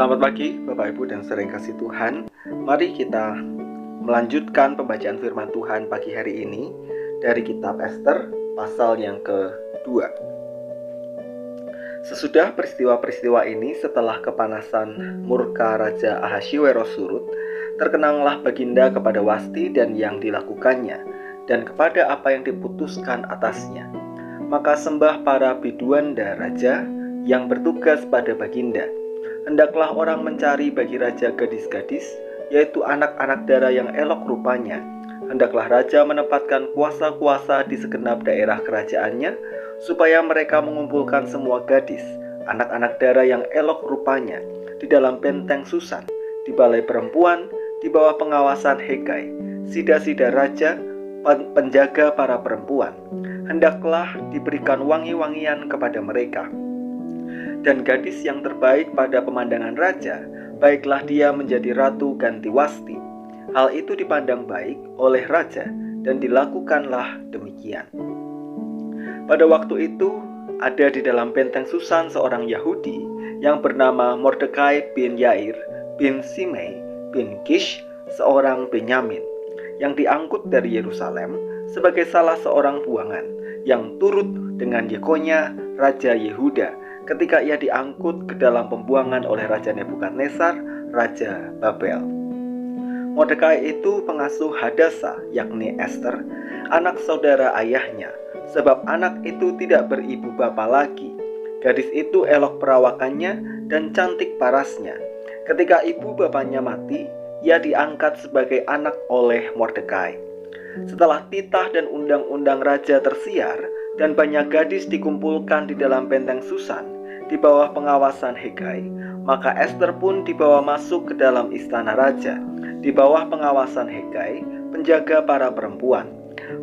Selamat pagi Bapak Ibu dan saudara yang kasih Tuhan. Mari kita melanjutkan pembacaan firman Tuhan pagi hari ini dari kitab Ester pasal yang kedua. Sesudah peristiwa-peristiwa ini, setelah kepanasan murka Raja Ahaswiweros surut, terkenanglah Baginda kepada Wasti dan yang dilakukannya, dan kepada apa yang diputuskan atasnya. Maka sembah para biduanda raja yang bertugas pada Baginda. Hendaklah orang mencari bagi raja gadis-gadis, yaitu anak-anak dara yang elok rupanya. Hendaklah raja menempatkan kuasa-kuasa di segenap daerah kerajaannya, supaya mereka mengumpulkan semua gadis, anak-anak dara yang elok rupanya, di dalam benteng Susan, di balai perempuan, di bawah pengawasan Hegai, sida-sida raja, penjaga para perempuan. Hendaklah diberikan wangi-wangian kepada mereka. Dan gadis yang terbaik pada pemandangan raja, baiklah dia menjadi ratu ganti Wasti. Hal itu dipandang baik oleh raja, dan dilakukanlah demikian. Pada waktu itu, ada di dalam benteng Susan seorang Yahudi yang bernama Mordekai bin Yair bin Simei bin Kish, seorang Benyamin, yang diangkut dari Yerusalem sebagai salah seorang buangan, yang turut dengan Yekonya, Raja Yehuda, ketika ia diangkut ke dalam pembuangan oleh Raja Nebukadnezar, Raja Babel. Mordekai itu pengasuh Hadasa, yakni Ester, anak saudara ayahnya, sebab anak itu tidak beribu bapa lagi. Gadis itu elok perawakannya dan cantik parasnya. Ketika ibu bapanya mati, ia diangkat sebagai anak oleh Mordekai. Setelah titah dan undang-undang raja tersiar, dan banyak gadis dikumpulkan di dalam benteng Susan, di bawah pengawasan Hegai, maka Ester pun dibawa masuk ke dalam istana raja, di bawah pengawasan Hegai, penjaga para perempuan.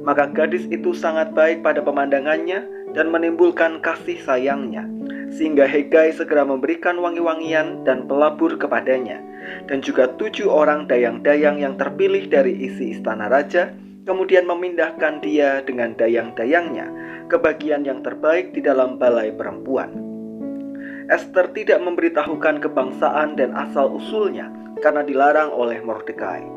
Maka gadis itu sangat baik pada pemandangannya dan menimbulkan kasih sayangnya, sehingga Hegai segera memberikan wangi-wangian dan pelabur kepadanya, dan juga 7 orang dayang-dayang yang terpilih dari isi istana raja, kemudian memindahkan dia dengan dayang-dayangnya ke bagian yang terbaik di dalam balai perempuan. Ester tidak memberitahukan kebangsaan dan asal-usulnya karena dilarang oleh Mordekai.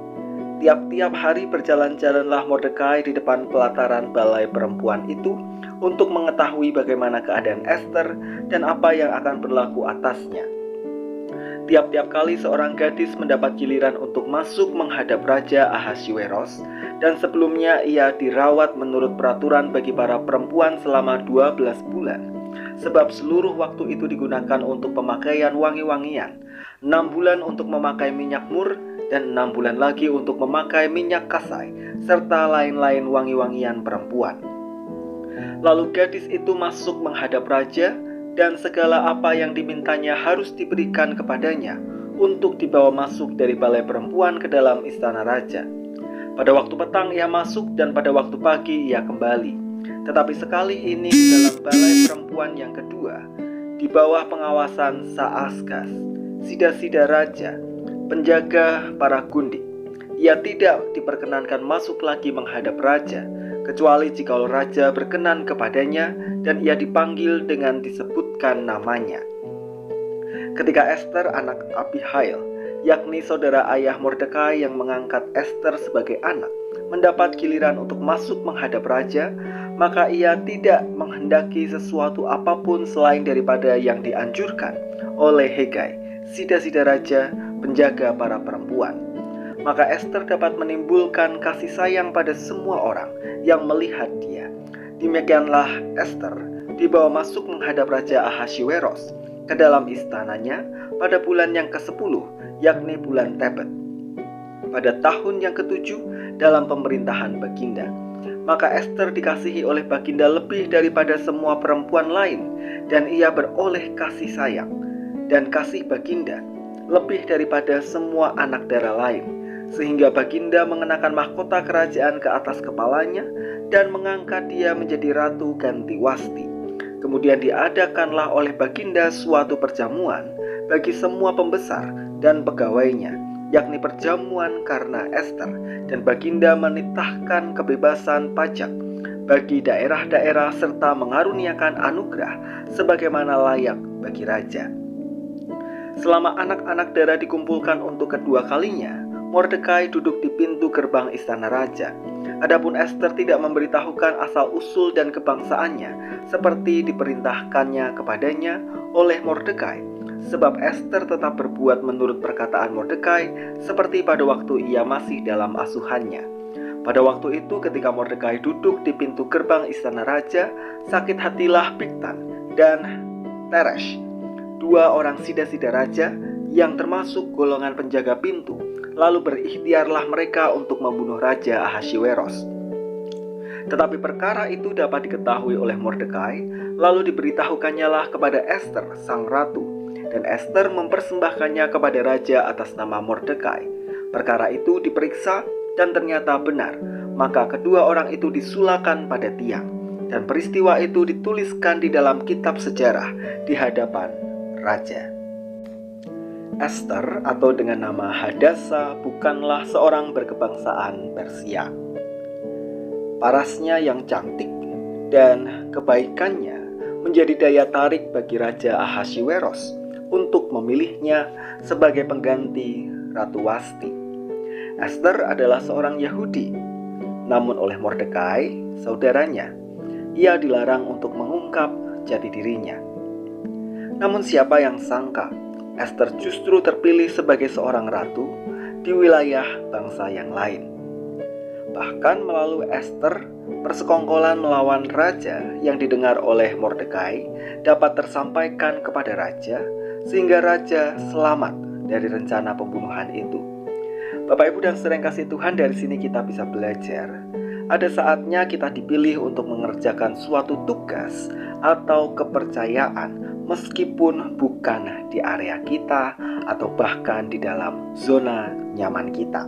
Tiap-tiap hari berjalan-jalanlah Mordekai di depan pelataran balai perempuan itu untuk mengetahui bagaimana keadaan Ester dan apa yang akan berlaku atasnya. Tiap-tiap kali seorang gadis mendapat giliran untuk masuk menghadap Raja Ahaswiweros, dan sebelumnya ia dirawat menurut peraturan bagi para perempuan selama 12 bulan. Sebab seluruh waktu itu digunakan untuk pemakaian wangi-wangian, 6 bulan untuk memakai minyak mur, dan 6 bulan lagi untuk memakai minyak kasai, serta lain-lain wangi-wangian perempuan. Lalu gadis itu masuk menghadap raja, dan segala apa yang dimintanya harus diberikan kepadanya untuk dibawa masuk dari balai perempuan ke dalam istana raja. Pada waktu petang ia masuk, dan pada waktu pagi ia kembali. Tetapi sekali ini di dalam balai perempuan yang kedua, di bawah pengawasan Saasgas, sida-sida raja, penjaga para gundik, ia tidak diperkenankan masuk lagi menghadap raja, kecuali jikalau raja berkenan kepadanya dan ia dipanggil dengan disebutkan namanya. Ketika Ester anak Abihail, yakni saudara ayah Mordekai yang mengangkat Ester sebagai anak, mendapat giliran untuk masuk menghadap raja, maka ia tidak menghendaki sesuatu apapun selain daripada yang dianjurkan oleh Hegai, sida-sida raja, penjaga para perempuan. Maka Ester dapat menimbulkan kasih sayang pada semua orang yang melihat dia. Demikianlah Ester dibawa masuk menghadap Raja Ahaswiweros ke dalam istananya pada bulan yang ke-10, yakni bulan Tebet, pada tahun yang ke-7 dalam pemerintahan Baginda. Maka Ester dikasihi oleh Baginda lebih daripada semua perempuan lain, dan ia beroleh kasih sayang dan kasih Baginda lebih daripada semua anak dara lain, sehingga Baginda mengenakan mahkota kerajaan ke atas kepalanya dan mengangkat dia menjadi ratu ganti Wasti. Kemudian diadakanlah oleh Baginda suatu perjamuan bagi semua pembesar dan pegawainya, yakni perjamuan karena Ester, dan Baginda menitahkan kebebasan pajak bagi daerah-daerah serta mengaruniakan anugerah sebagaimana layak bagi raja. Selama anak-anak darah dikumpulkan untuk kedua kalinya, Mordekai duduk di pintu gerbang istana raja. Adapun Ester tidak memberitahukan asal-usul dan kebangsaannya seperti diperintahkannya kepadanya oleh Mordekai, sebab Ester tetap berbuat menurut perkataan Mordekai seperti pada waktu ia masih dalam asuhannya. Pada waktu itu ketika Mordekai duduk di pintu gerbang istana raja, sakit hatilah Bigtan dan Teresh, dua orang sida-sida raja yang termasuk golongan penjaga pintu. Lalu berikhtiarlah mereka untuk membunuh Raja Ahasveros. Tetapi perkara itu dapat diketahui oleh Mordekai, lalu diberitahukannya kepada Ester, sang ratu, dan Ester mempersembahkannya kepada raja atas nama Mordekai. Perkara itu diperiksa dan ternyata benar, maka kedua orang itu disulakan pada tiang, dan peristiwa itu dituliskan di dalam kitab sejarah di hadapan raja. Ester atau dengan nama Hadasa bukanlah seorang berkebangsaan Persia. Parasnya yang cantik dan kebaikannya menjadi daya tarik bagi Raja Ahasveros untuk memilihnya sebagai pengganti Ratu Wasti. Ester adalah seorang Yahudi, namun oleh Mordekai, saudaranya, ia dilarang untuk mengungkap jati dirinya. Namun siapa yang sangka Ester justru terpilih sebagai seorang ratu di wilayah bangsa yang lain. Bahkan melalui Ester, persekongkolan melawan raja yang didengar oleh Mordekai dapat tersampaikan kepada raja, sehingga raja selamat dari rencana pembunuhan itu. Bapak Ibu dan saudara kasih Tuhan, dari sini kita bisa belajar. Ada saatnya kita dipilih untuk mengerjakan suatu tugas atau kepercayaan meskipun bukan di area kita atau bahkan di dalam zona nyaman kita.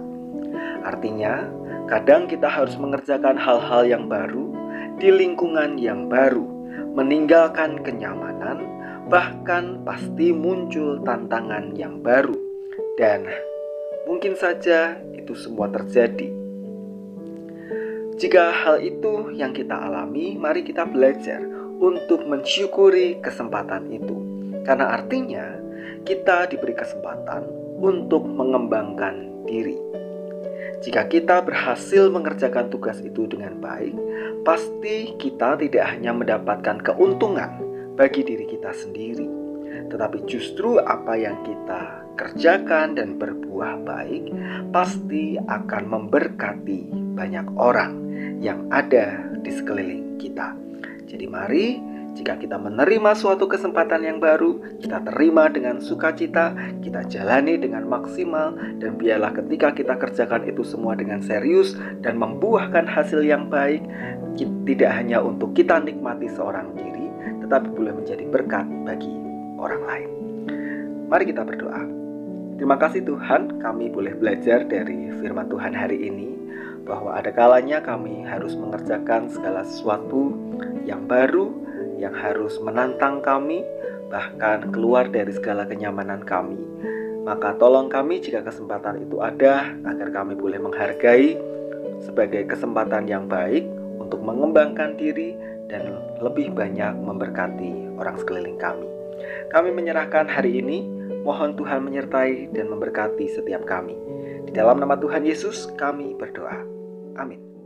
Artinya, kadang kita harus mengerjakan hal-hal yang baru di lingkungan yang baru, meninggalkan kenyamanan, bahkan pasti muncul tantangan yang baru. Dan mungkin saja itu semua terjadi. Jika hal itu yang kita alami, mari kita belajar untuk mensyukuri kesempatan itu. Karena artinya kita diberi kesempatan untuk mengembangkan diri. Jika kita berhasil mengerjakan tugas itu dengan baik, pasti kita tidak hanya mendapatkan keuntungan bagi diri kita sendiri, tetapi justru apa yang kita kerjakan dan berbuah baik pasti akan memberkati banyak orang yang ada di sekeliling kita. Jadi mari, jika kita menerima suatu kesempatan yang baru, kita terima dengan sukacita, kita jalani dengan maksimal, dan biarlah ketika kita kerjakan itu semua dengan serius dan membuahkan hasil yang baik, tidak hanya untuk kita nikmati seorang diri, tetapi boleh menjadi berkat bagi orang lain. Mari kita berdoa. Terima kasih Tuhan, kami boleh belajar dari firman Tuhan hari ini, bahwa ada kalanya kami harus mengerjakan segala sesuatu yang baru, yang harus menantang kami, bahkan keluar dari segala kenyamanan kami. Maka tolong kami jika kesempatan itu ada, agar kami boleh menghargai sebagai kesempatan yang baik untuk mengembangkan diri dan lebih banyak memberkati orang sekeliling kami. Kami menyerahkan hari ini, mohon Tuhan menyertai dan memberkati setiap kami. Di dalam nama Tuhan Yesus kami berdoa. Amin.